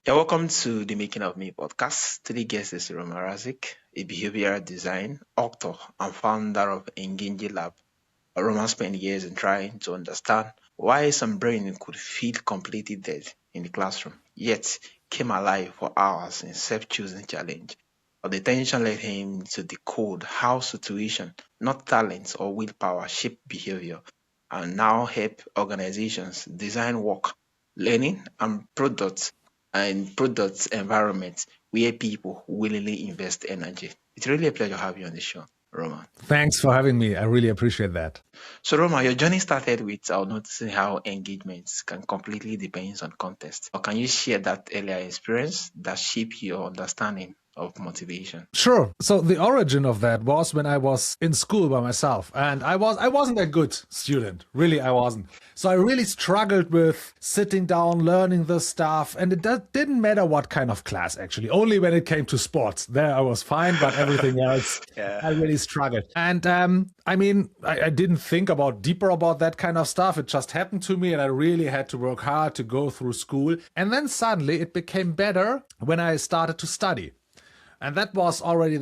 Yeah, welcome to the Making of Me podcast. Today's guest is Roman Rackwitz, a behavioral design author and founder of Engaging Lab. Roman spent years in trying to understand why some brain could feel completely dead in the classroom, yet came alive for hours in self-choosing challenge. But the tension led him to decode how situation, not talent or willpower, shape behavior, and now help organizations design work, learning, and products environments where people willingly invest energy. It's really a pleasure having you on the show, Roman. Thanks for having me. I really appreciate that. So, Roma, your journey started with noticing how engagements can completely depend on context. Or can you share that earlier experience that shaped your understanding of motivation? Sure. So the origin of that was when I was in school by myself, and I wasn't a good student. Really, I wasn't. So I really struggled with sitting down, learning this stuff, and it didn't matter what kind of class actually. Only when it came to sports, there I was fine, but everything else, I really struggled. And I didn't think deeper about that kind of stuff. It just happened to me, and I really had to work hard to go through school. And then suddenly it became better when I started to study. And that was already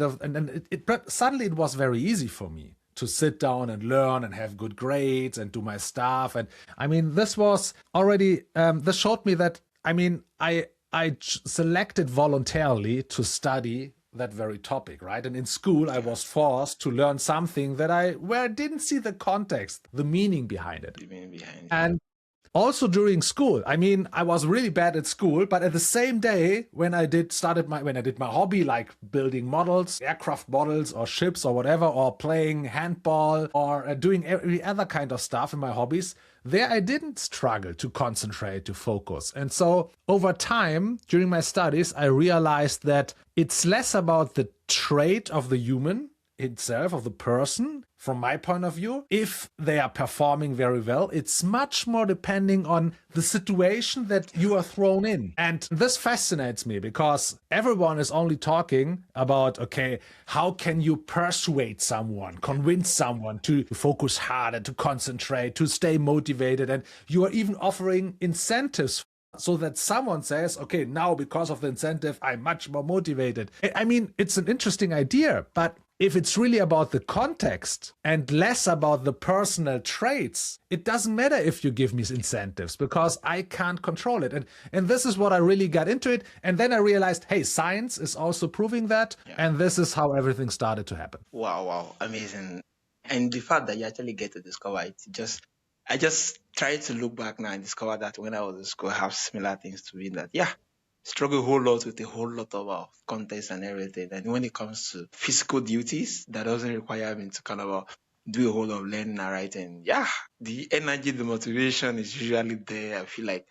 suddenly it was very easy for me to sit down and learn and have good grades and do my stuff. And I mean, this was already, this showed me that, I selected voluntarily to study that very topic, right? And in school, I was forced to learn something where I didn't see the context, the meaning behind it. And also during school, I was really bad at school, but at the same day, when I did my hobby, like building models, aircraft models or ships or whatever, or playing handball or doing every other kind of stuff in my hobbies, there I didn't struggle to concentrate, to focus. And so over time, during my studies, I realized that it's less about the trait of the human itself, of the person, from my point of view. If they are performing very well, it's much more depending on the situation that you are thrown in. And this fascinates me because everyone is only talking about, okay, how can you persuade someone, convince someone to focus harder, to concentrate, to stay motivated. And you are even offering incentives so that someone says, okay, now because of the incentive, I'm much more motivated. I mean, it's an interesting idea, but if it's really about the context and less about the personal traits, it doesn't matter if you give me incentives because I can't control it. And this is what I really got into it. And then I realized, hey, science is also proving that. Yeah. And this is how everything started to happen. Wow. Amazing. And the fact that you actually get to discover it, I just tried to look back now and discover that when I was in school, I have similar things to me that, struggle a whole lot with a whole lot of context and everything. And when it comes to physical duties, that doesn't require me to kind of do a whole lot of learning and writing. Yeah, the energy, the motivation is usually there. I feel like,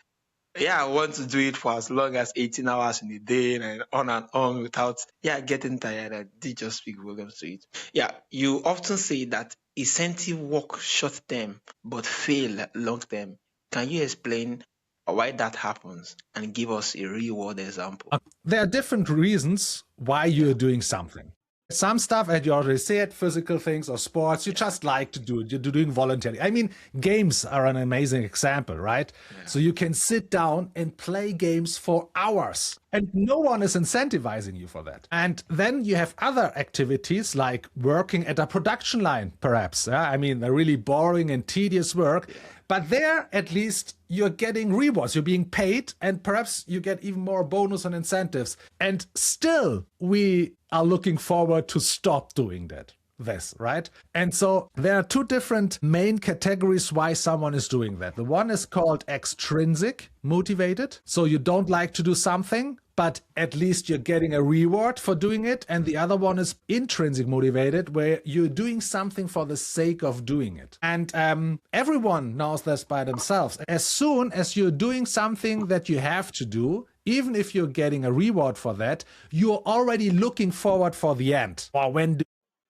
I want to do it for as long as 18 hours in a day and on without, getting tired. I did just speak volumes to it. Yeah, you often say that incentive work short term, but fail long term. Can you explain why that happens and give us a real world example? There are different reasons why you're doing something. Some stuff, as you already said, physical things or sports, you just like to do it. You're doing voluntarily. I mean, games are an amazing example, right? Yeah. So you can sit down and play games for hours and no one is incentivizing you for that. And then you have other activities like working at a production line, perhaps. I mean, they're really boring and tedious work. Yeah. But there, at least, you're getting rewards. You're being paid, and perhaps you get even more bonus and incentives. And still, we are looking forward to stop doing this, right? And so there are two different main categories why someone is doing that. The one is called extrinsic motivated. So you don't like to do something, but at least you're getting a reward for doing it. And the other one is intrinsic motivated, where you're doing something for the sake of doing it. And everyone knows this by themselves. As soon as you're doing something that you have to do, even if you're getting a reward for that, you're already looking forward for the end, or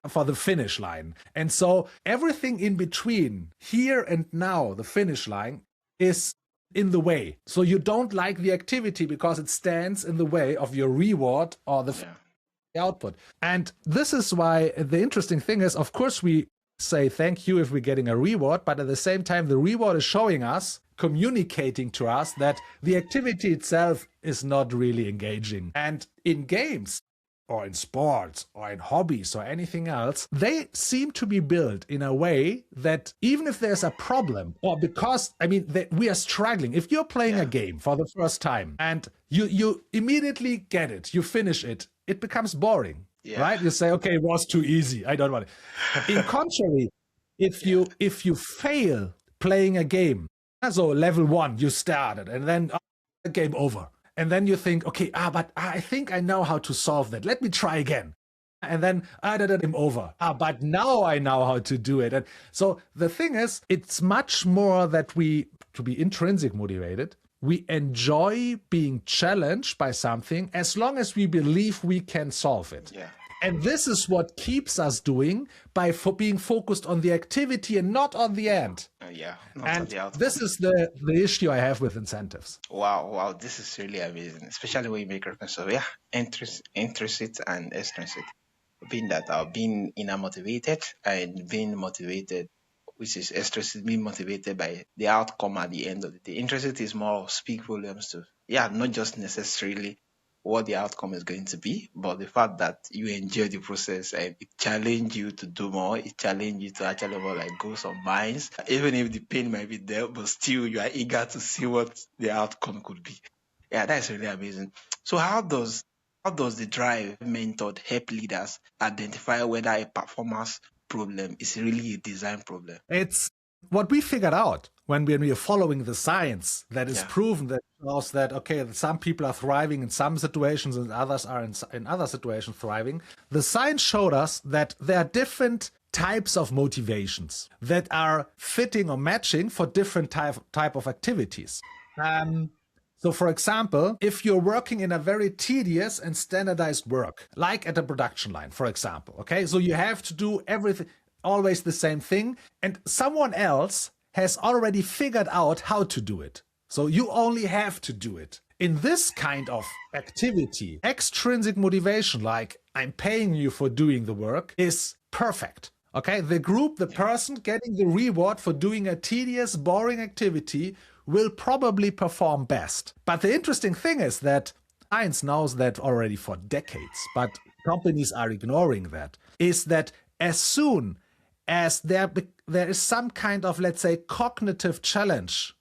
for the finish line. And so everything in between here and now, the finish line, is in the way. So you don't like the activity because it stands in the way of your reward or the output. And this is why the interesting thing is, of course, we say thank you if we're getting a reward, but at the same time, the reward is showing us, communicating to us that the activity itself is not really engaging. And in games, or in sports, or in hobbies, or anything else, they seem to be built in a way that even if there's a problem, or because, we are struggling. If you're playing a game for the first time and you immediately get it, you finish it, it becomes boring. Right? You say, okay, it was too easy. I don't want it. In contrary, if you fail playing a game, so level 1, you started, and then game over. And then you think, okay, but I think I know how to solve that. Let me try again. And then game over. But now I know how to do it. And so the thing is, it's much more that to be intrinsic motivated, we enjoy being challenged by something as long as we believe we can solve it. Yeah. And this is what keeps us doing by being focused on the activity and not on the end. And this is the issue I have with incentives. Wow, this is really amazing, especially when you make reference to intrinsic and extrinsic. Being inner motivated and being motivated, which is extrinsic, being motivated by the outcome at the end of the day. Intrinsic is more speak volumes to, not just necessarily what the outcome is going to be, but the fact that you enjoy the process and it challenges you to do more, it challenges you to actually more like go some miles, even if the pain might be there, but still you are eager to see what the outcome could be. Yeah, that's really amazing. So how does the drive method help leaders identify whether a performance problem is really a design problem? It's what we figured out when we are following the science that is proven that shows that, okay, some people are thriving in some situations and others are in other situations thriving. The science showed us that there are different types of motivations that are fitting or matching for different type of activities. So for example, if you're working in a very tedious and standardized work, like at a production line, for example, okay, so you have to do everything, always the same thing, and someone else has already figured out how to do it. So you only have to do it. In this kind of activity, extrinsic motivation, like I'm paying you for doing the work, is perfect. Okay, the person getting the reward for doing a tedious, boring activity will probably perform best. But the interesting thing is that science knows that already for decades, but companies are ignoring that, is that as soon as there is some kind of, let's say, cognitive challenge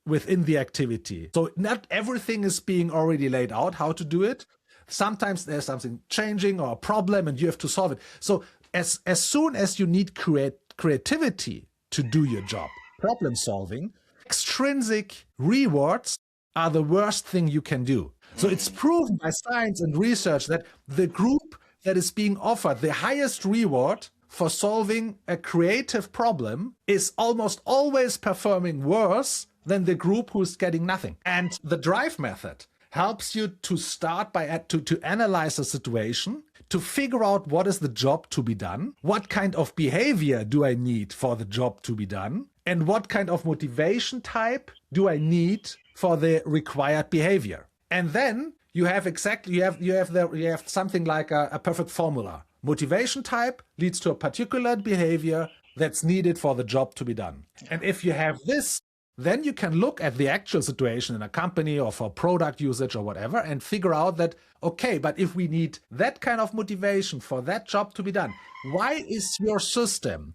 within the activity, so not everything is being already laid out how to do it. Sometimes there's something changing or a problem and you have to solve it. So as soon as you need creativity to do your job, problem solving, extrinsic rewards are the worst thing you can do. So it's proven by science and research that the group that is being offered the highest reward for solving a creative problem is almost always performing worse than the group who's getting nothing. And the drive method helps you to start by to analyze the situation, to figure out what is the job to be done, what kind of behavior do I need for the job to be done, and what kind of motivation type do I need for the required behavior. And then you have something like a perfect formula. Motivation type leads to a particular behavior that's needed for the job to be done. And if you have this, then you can look at the actual situation in a company or for product usage or whatever and figure out that, okay, but if we need that kind of motivation for that job to be done, why is your system,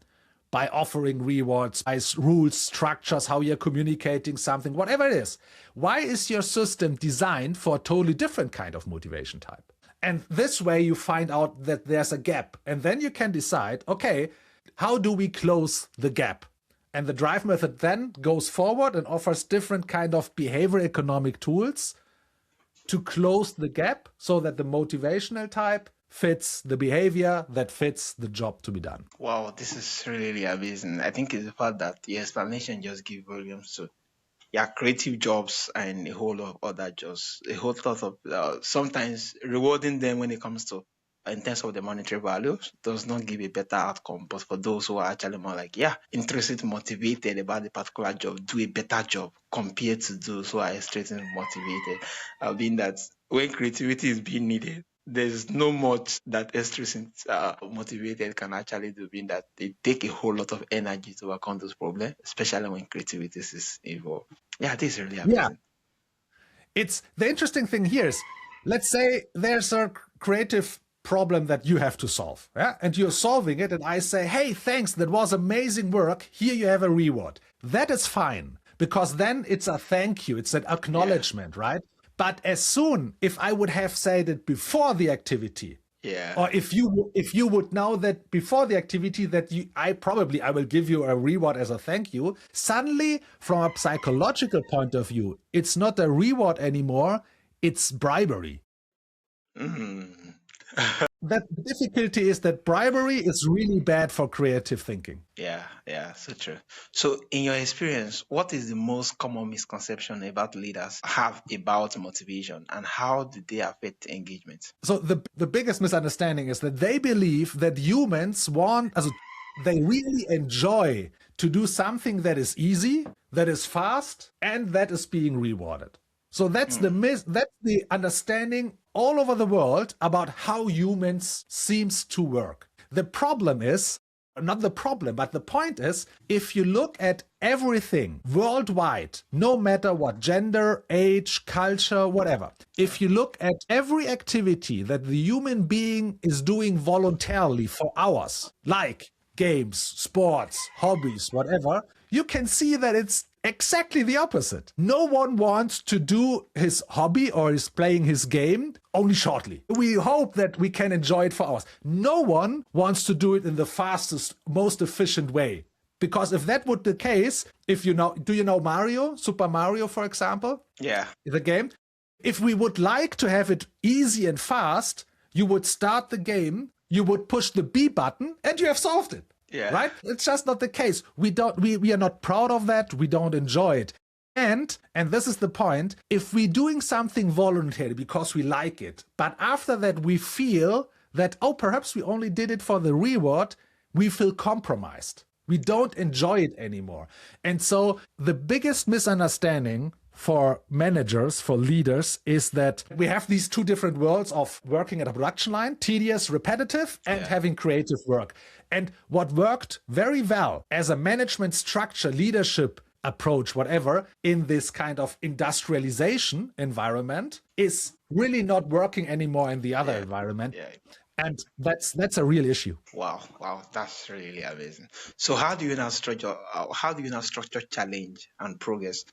by offering rewards, by rules, structures, how you're communicating something, whatever it is, why is your system designed for a totally different kind of motivation type? And this way you find out that there's a gap. And then you can decide, okay, how do we close the gap? And the drive method then goes forward and offers different kind of behavior economic tools to close the gap so that the motivational type fits the behavior that fits the job to be done. Wow, this is really amazing. I think it's the fact that the explanation just gives volumes to creative jobs and a whole lot of other jobs, a whole lot of sometimes rewarding them when it comes to in terms of the monetary value does not give a better outcome. But for those who are actually more like, interested, motivated about the particular job, do a better job compared to those who are extremely motivated. I mean that when creativity is being needed, there's no much that extrinsic motivated can actually do, being that they take a whole lot of energy to overcome those problems, especially when creativity is involved. Yeah, this is really Yeah, amazing. it's the interesting thing here is, let's say there's a creative problem that you have to solve, yeah? And you're solving it, and I say, hey, thanks, that was amazing work, here you have a reward. That is fine, because then it's a thank you, it's an acknowledgement, right? But as soon if I would have said it before the activity, Yeah. or if you would know that before the activity that I will give you a reward as a thank you, suddenly from a psychological point of view, it's not a reward anymore, it's bribery. Mm. That the difficulty is that bribery is really bad for creative thinking. Yeah, so true. So, in your experience, what is the most common misconception about leaders have about motivation, and how do they affect engagement? So the biggest misunderstanding is that they believe that humans they really enjoy to do something that is easy, that is fast, and that is being rewarded. So that's that's the understanding all over the world about how humans seems to work. The problem is, not the problem, but the point is, if you look at everything worldwide, no matter what gender, age, culture, whatever, if you look at every activity that the human being is doing voluntarily for hours, like games, sports, hobbies, whatever, you can see that it's exactly the opposite. No one wants to do his hobby or is playing his game only shortly. We hope that we can enjoy it for hours. No one wants to do it in the fastest, most efficient way. Because if that would be the case, do you know Mario, Super Mario, for example? Yeah. The game. If we would like to have it easy and fast, you would start the game, you would push the B button, and you have solved it. Yeah. Right? It's just not the case. We are not proud of that. We don't enjoy it. And this is the point, if we're doing something voluntarily because we like it, but after that we feel that, oh, perhaps we only did it for the reward, we feel compromised. We don't enjoy it anymore. And so the biggest misunderstanding for managers, for leaders, is that we have these two different worlds of working at a production line, tedious, repetitive, and having creative work. And what worked very well as a management structure, leadership approach, whatever, in this kind of industrialization environment is really not working anymore in the other environment. Yeah. And that's a real issue. Wow, that's really amazing. So how do you now structure challenge and progress,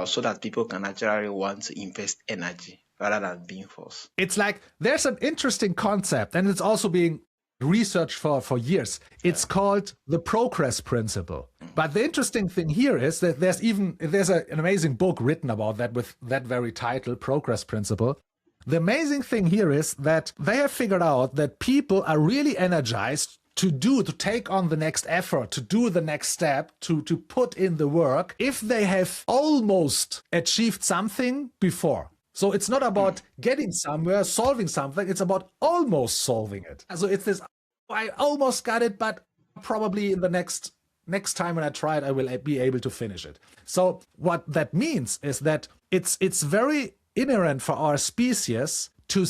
so that people can actually want to invest energy rather than being forced? It's like there's an interesting concept, and it's also being researched for years. It's called the progress principle. But the interesting thing here is that there's an amazing book written about that with that very title, Progress Principle. The amazing thing here is that they have figured out that people are really energized to take on the next effort, to do the next step, to put in the work, if they have almost achieved something before. So it's not about getting somewhere, solving something, it's about almost solving it. So it's this, I almost got it, but probably in the next time when I try it, I will be able to finish it. So what that means is that it's very inherent for our species to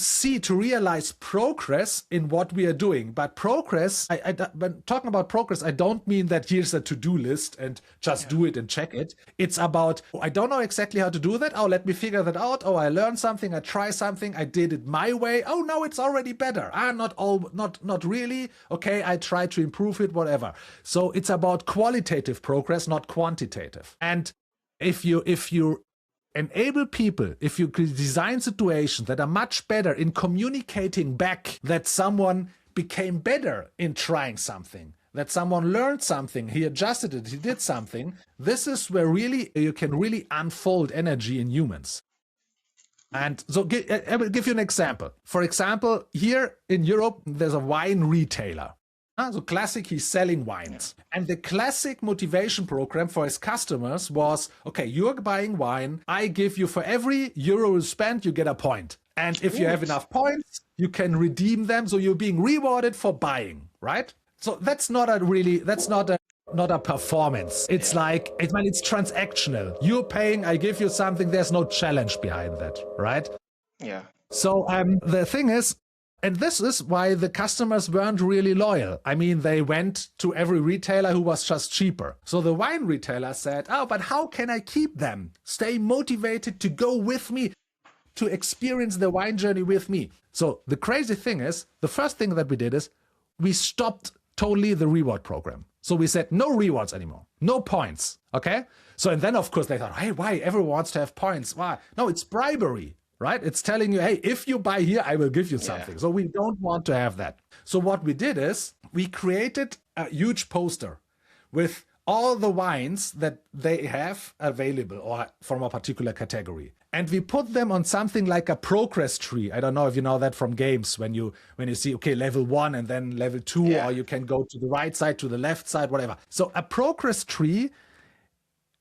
realize progress in what we are doing. But progress, when talking about progress, I don't mean that here's a to-do list and just do it and check it. It's about, I don't know exactly how to do that. Oh, let me figure that out. Oh, I learned something. I try something. I did it my way. Oh, now it's already better. Not really. Okay, I try to improve it, whatever. So it's about qualitative progress, not quantitative. And if you enable people, if you design situations that are much better in communicating back that someone became better in trying something, that someone learned something, he adjusted it, he did something, this is where really you can really unfold energy in humans. And so I will give you an example. For example, here in Europe, there's a wine retailer. So classic, he's selling wines. And the classic motivation program for his customers was, okay, you're buying wine. I give you, for every euro you spend, you get a point. And if you have enough points, you can redeem them. So you're being rewarded for buying, right? So that's not a performance. It's like, it's transactional. You're paying, I give you something. There's no challenge behind that, right? Yeah. So the thing is, And this is why the customers weren't really loyal. I mean, they went to every retailer who was just cheaper. So the wine retailer said, oh, but how can I keep them? Stay motivated to go with me, to experience the wine journey with me. So the crazy thing is, the first thing that we did is we stopped totally the reward program. So we said no rewards anymore, no points. Okay. So, and then of course they thought, hey, why? Everyone wants to have points. Why? No, it's bribery, right? It's telling you, hey, if you buy here, I will give you something. So we don't want to have that. So what we did is we created a huge poster with all the wines that they have available or from a particular category. And we put them on something like a progress tree. I don't know if you know that from games, when you see, okay, level 1 and then level 2, or you can go to the right side, to the left side, whatever. So a progress tree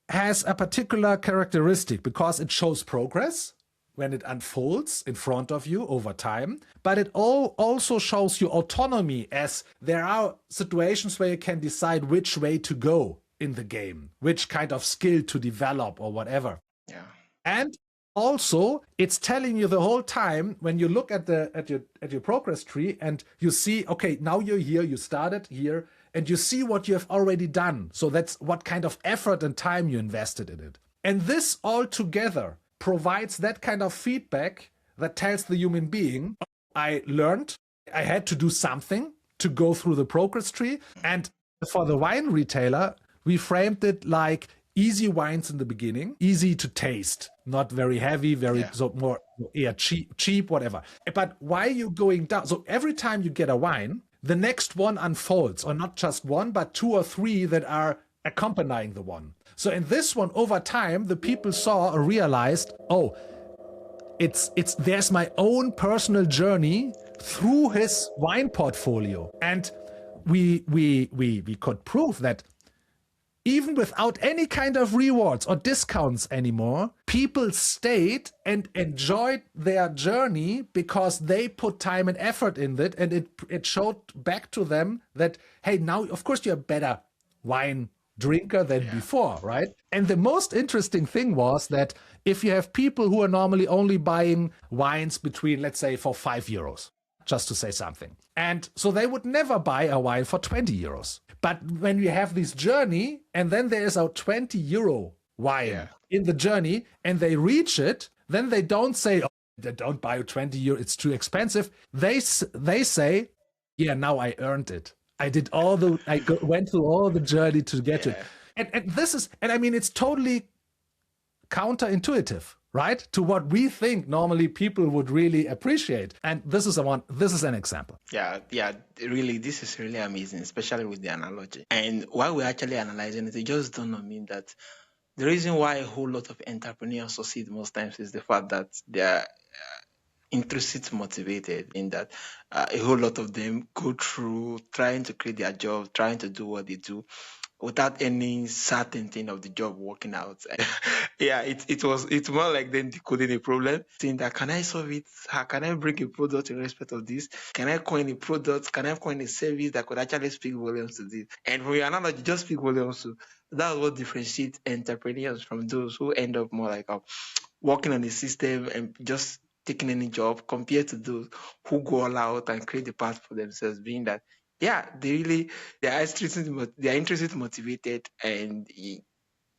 has a particular characteristic because it shows progress when it unfolds in front of you over time, but it also shows you autonomy, as there are situations where you can decide which way to go in the game, which kind of skill to develop or whatever. Yeah. And also, it's telling you the whole time when you look at your progress tree and you see, okay, now you're here, you started here, and you see what you have already done. So that's what kind of effort and time you invested in it. And this all together provides that kind of feedback that tells the human being, I learned, I had to do something to go through the progress tree. And for the wine retailer, we framed it like easy wines in the beginning, easy to taste, not very heavy, so more cheap, whatever. But why are you going down? So every time you get a wine, the next one unfolds, or not just one, but 2 or 3 that are accompanying the one. So in this one, over time, the people saw or realized, oh, it's there's my own personal journey through his wine portfolio. And we could prove that even without any kind of rewards or discounts anymore, people stayed and enjoyed their journey because they put time and effort in it. And it showed back to them that, hey, now, of course, you're a better wine drinker than before, right? And the most interesting thing was that if you have people who are normally only buying wines between, let's say, for 5 euros, just to say something. And so they would never buy a wine for 20 euros. But when you have this journey, and then there is a 20 euro wine in the journey, and they reach it, then they don't say, oh, don't buy 20 euro, it's too expensive. They say, yeah, now I earned it. I went through all the journey to get it. And this is, and I mean, it's totally counterintuitive, right? To what we think normally people would really appreciate. And this is an example. Yeah, really, this is really amazing, especially with the analogy. And while we're actually analyzing it, it just dawned on me that the reason why a whole lot of entrepreneurs succeed most times is the fact that they're intrinsic motivated, in that a whole lot of them go through trying to create their job, trying to do what they do without any certainty of the job working out. It's more like them decoding a problem, saying that, can I solve it? How can I bring a product in respect of this? Can I coin a product? Can I coin a service that could actually speak volumes to this? And from your analogy, just speak volumes to. That's what differentiates entrepreneurs from those who end up more like working on the system and just taking any job, compared to those who go all out and create the path for themselves, being that they are intrinsic motivated, and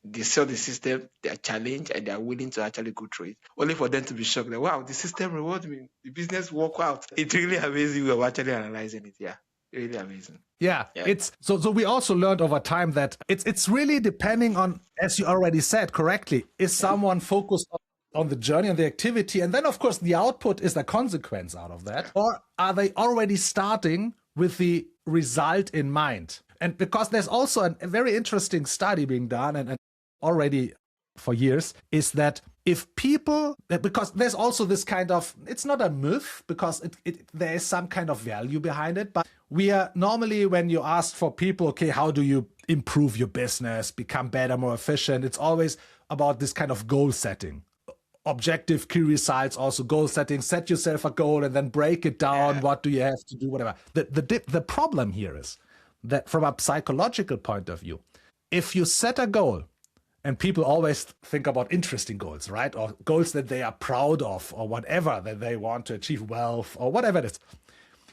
they sell the system, they are challenged, and they are willing to actually go through it, only for them to be shocked that, wow, the system rewards me, the business work out. It's really amazing. We're actually analyzing it. Yeah, really amazing. Yeah. It's so we also learned over time that it's really depending on, as you already said correctly, is someone focused on the journey and the activity, and then of course the output is a consequence out of that, or are they already starting with the result in mind? And because there's also a very interesting study being done, and already for years, is that if people, because there's also this kind of, it's not a myth, because there is some kind of value behind it, but we are normally, when you ask for people, okay, how do you improve your business, become better, more efficient, it's always about this kind of goal setting. Objective key results, also goal setting, set yourself a goal and then break it down. What do you have to do, whatever. The problem here is that from a psychological point of view, if you set a goal, and people always think about interesting goals, right? Or goals that they are proud of, or whatever, that they want to achieve, wealth or whatever it is.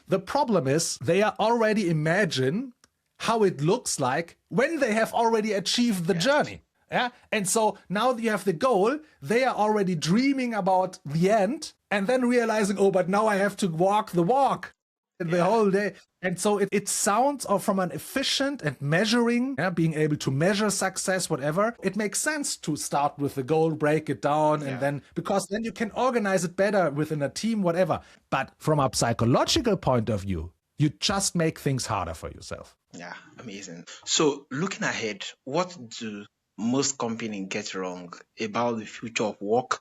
The problem is they are already imagine how it looks like when they have already achieved the journey. Yeah. And so now you have the goal, they are already dreaming about the end and then realizing, oh, but now I have to walk the walk the whole day. And so it sounds from an efficient and measuring, being able to measure success, whatever, it makes sense to start with the goal, break it down, and then, because then you can organize it better within a team, whatever. But from a psychological point of view, you just make things harder for yourself. Yeah, amazing. So looking ahead, what do most companies get wrong about the future of work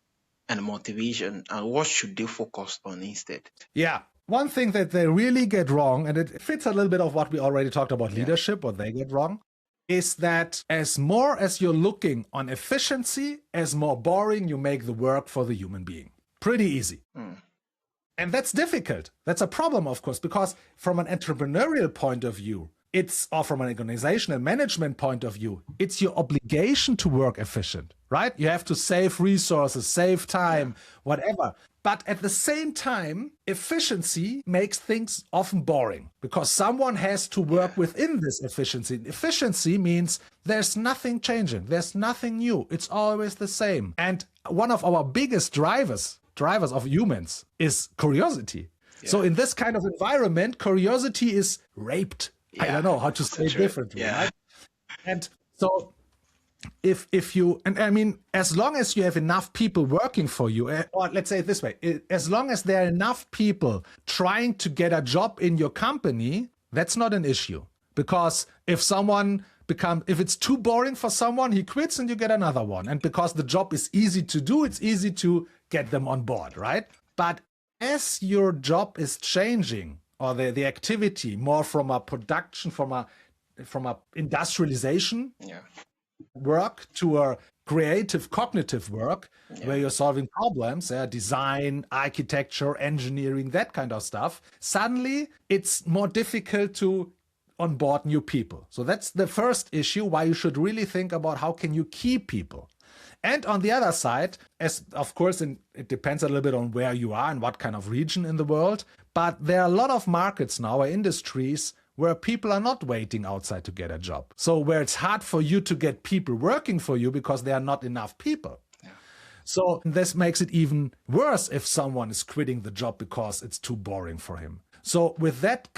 and motivation, and what should they focus on instead? Yeah. One thing that they really get wrong, and it fits a little bit of what we already talked about leadership, what they get wrong, is that as more as you're looking on efficiency, as more boring you make the work for the human being. Pretty easy. And that's difficult. That's a problem, of course, because from an entrepreneurial point of view, or from an organizational management point of view, it's your obligation to work efficient, right? You have to save resources, save time, whatever. But at the same time, efficiency makes things often boring because someone has to work within this efficiency. Efficiency means there's nothing changing. There's nothing new. It's always the same. And one of our biggest drivers of humans is curiosity. So in this kind of environment, curiosity is raped. I don't know how to say it differently. Right? And so if you, and I mean, as long as you have enough people working for you, or let's say it this way, as long as there are enough people trying to get a job in your company, that's not an issue. Because if it's too boring for someone, he quits and you get another one. And because the job is easy to do, it's easy to get them on board, right? But as your job is changing, or the activity more from a production, from a industrialization work to a creative cognitive work where you're solving problems, design, architecture, engineering, that kind of stuff, suddenly it's more difficult to onboard new people. So that's the first issue, why you should really think about how can you keep people. And on the other side, as of course, it depends a little bit on where you are and what kind of region in the world, but there are a lot of markets now, or industries, where people are not waiting outside to get a job. So where it's hard for you to get people working for you because there are not enough people. So this makes it even worse if someone is quitting the job because it's too boring for him. So with that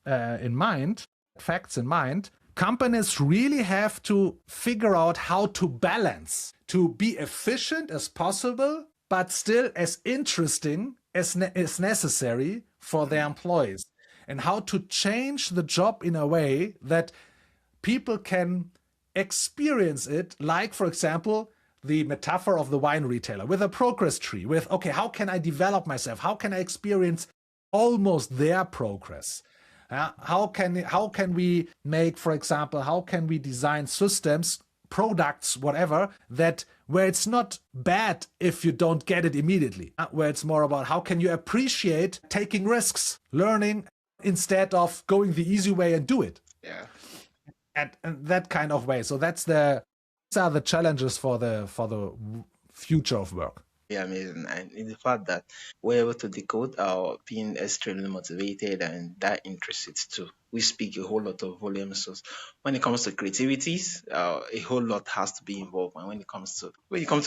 in mind, facts in mind, companies really have to figure out how to balance, to be efficient as possible, but still as interesting as necessary for their employees, and how to change the job in a way that people can experience it, like, for example, the metaphor of the wine retailer with a progress tree, with, okay, how can I develop myself? How can I experience almost their progress? How can we make, for example, how can we design systems, products, whatever, that where it's not bad if you don't get it immediately, where it's more about how can you appreciate taking risks, learning instead of going the easy way and do it. And that kind of way. So these are the challenges for the future of work. Yeah, amazing. And in the fact that we're able to decode our being extremely motivated and that interests too. We speak a whole lot of volumes. So when it comes to creativities, a whole lot has to be involved. And when it comes to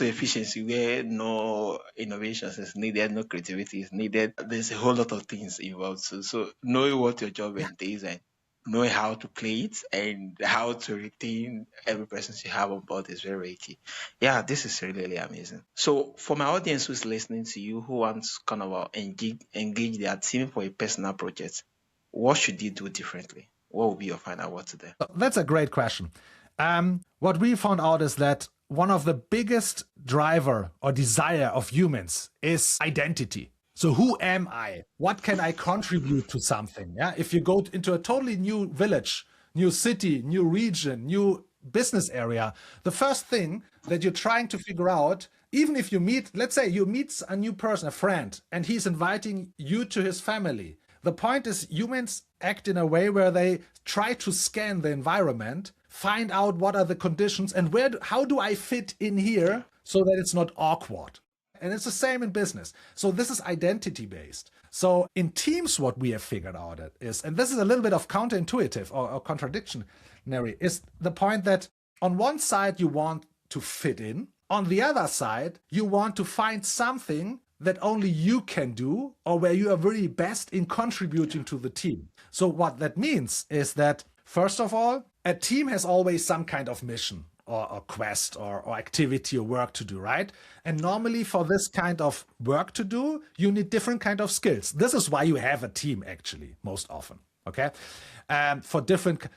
efficiency, where no innovations is needed, no creativity is needed, there's a whole lot of things involved. So knowing what your job entails and knowing how to play it and how to retain every person you have on board is very, very key. Yeah, this is really, really amazing. So for my audience who's listening to you, who wants kind of engage their team for a personal project, what should you do differently? What will be your final word to them? That's a great question. What we found out is that one of the biggest driver or desire of humans is identity. So who am I? What can I contribute to something? Yeah. If you go into a totally new village, new city, new region, new business area, the first thing that you're trying to figure out, even if you meet, let's say you meet a new person, a friend, and he's inviting you to his family. The point is humans act in a way where they try to scan the environment, find out what are the conditions and how do I fit in here so that it's not awkward. And it's the same in business. So this is identity based. So in teams, what we have figured out is, and this is a little bit of counterintuitive or contradictionary, is the point that on one side you want to fit in, on the other side you want to find something that only you can do or where you are really best in contributing to the team. So what that means is that, first of all, a team has always some kind of mission or quest or activity or work to do, right? And normally for this kind of work to do, you need different kind of skills. This is why you have a team, actually, most often, okay?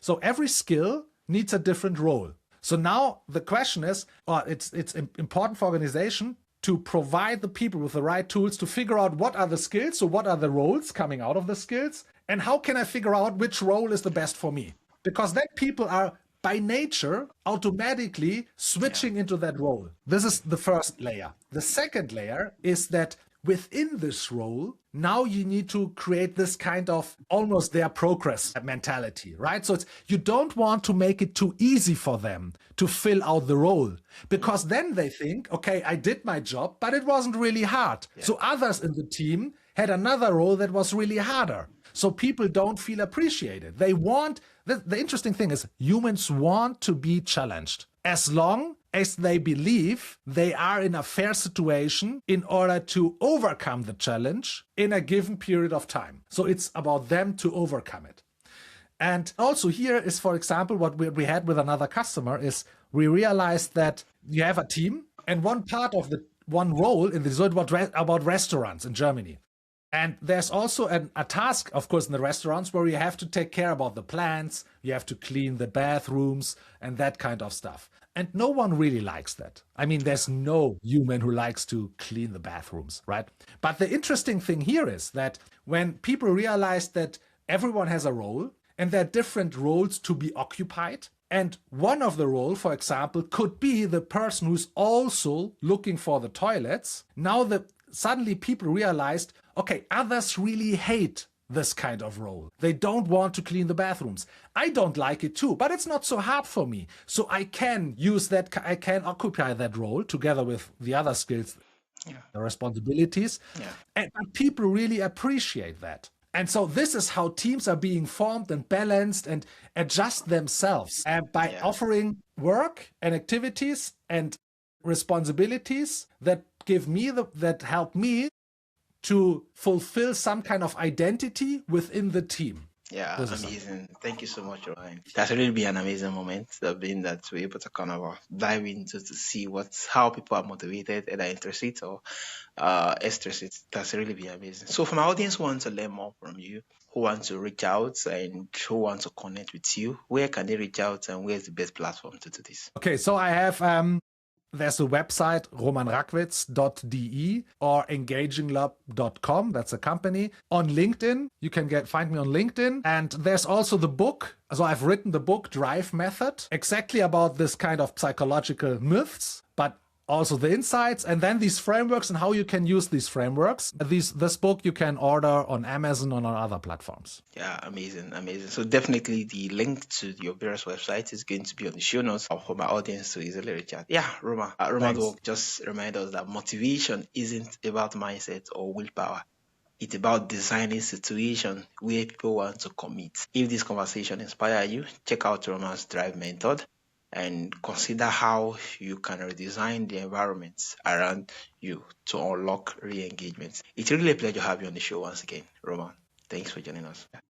So every skill needs a different role. So now the question is, it's important for organization to provide the people with the right tools to figure out what are the skills, so what are the roles coming out of the skills, and how can I figure out which role is the best for me? Because then people are by nature automatically switching into that role. This is the first layer. The second layer is that within this role, now you need to create this kind of almost their progress mentality, right? So you don't want to make it too easy for them to fill out the role, because then they think, okay, I did my job, but it wasn't really hard. Yeah. So others in the team had another role that was really harder. So people don't feel appreciated. They want, the interesting thing is humans want to be challenged as long as they believe they are in a fair situation in order to overcome the challenge in a given period of time. So it's about them to overcome it. And also here is, for example, what we had with another customer is we realized that you have a team and one part of the one role in the result was about restaurants in Germany. And there's also a task, of course, in the restaurants where you have to take care about the plants, you have to clean the bathrooms and that kind of stuff. And no one really likes that. I mean, there's no human who likes to clean the bathrooms, right? But the interesting thing here is that when people realize that everyone has a role and there are different roles to be occupied, and one of the roles, for example, could be the person who's also looking for the toilets. Now suddenly people realized, okay, others really hate this kind of role. They don't want to clean the bathrooms. I don't like it too, but it's not so hard for me. So I can use that, I can occupy that role together with the other skills, the responsibilities. And people really appreciate that. And so this is how teams are being formed and balanced and adjust themselves by offering work and activities and responsibilities that that help me to fulfill some kind of identity within the team. Yeah, amazing. Thank you so much, Ryan. That's really been an amazing moment. Being that we're able to kind of dive into to see how people are motivated, either intrinsic or extrinsic. That's really been amazing. So, for my audience who want to learn more from you, who want to reach out and who want to connect with you, where can they reach out and where's the best platform to do this? Okay, so I have there's a website, romanrackwitz.de or engaginglab.com. That's a company. On LinkedIn, you can find me on LinkedIn. And there's also the book. So I've written the book, Drive Method, exactly about this kind of psychological myths, but also the insights, and then these frameworks and how you can use these frameworks. This book you can order on Amazon or on other platforms. Yeah, amazing. So definitely the link to your various websites is going to be on the show notes for my audience to easily reach out. Yeah, Roma will just remind us that motivation isn't about mindset or willpower. It's about designing situation where people want to commit. If this conversation inspires you, check out Roman's Drive Method and consider how you can redesign the environment around you to unlock re-engagement. It's really a pleasure to have you on the show once again, Roman. Thanks for joining us.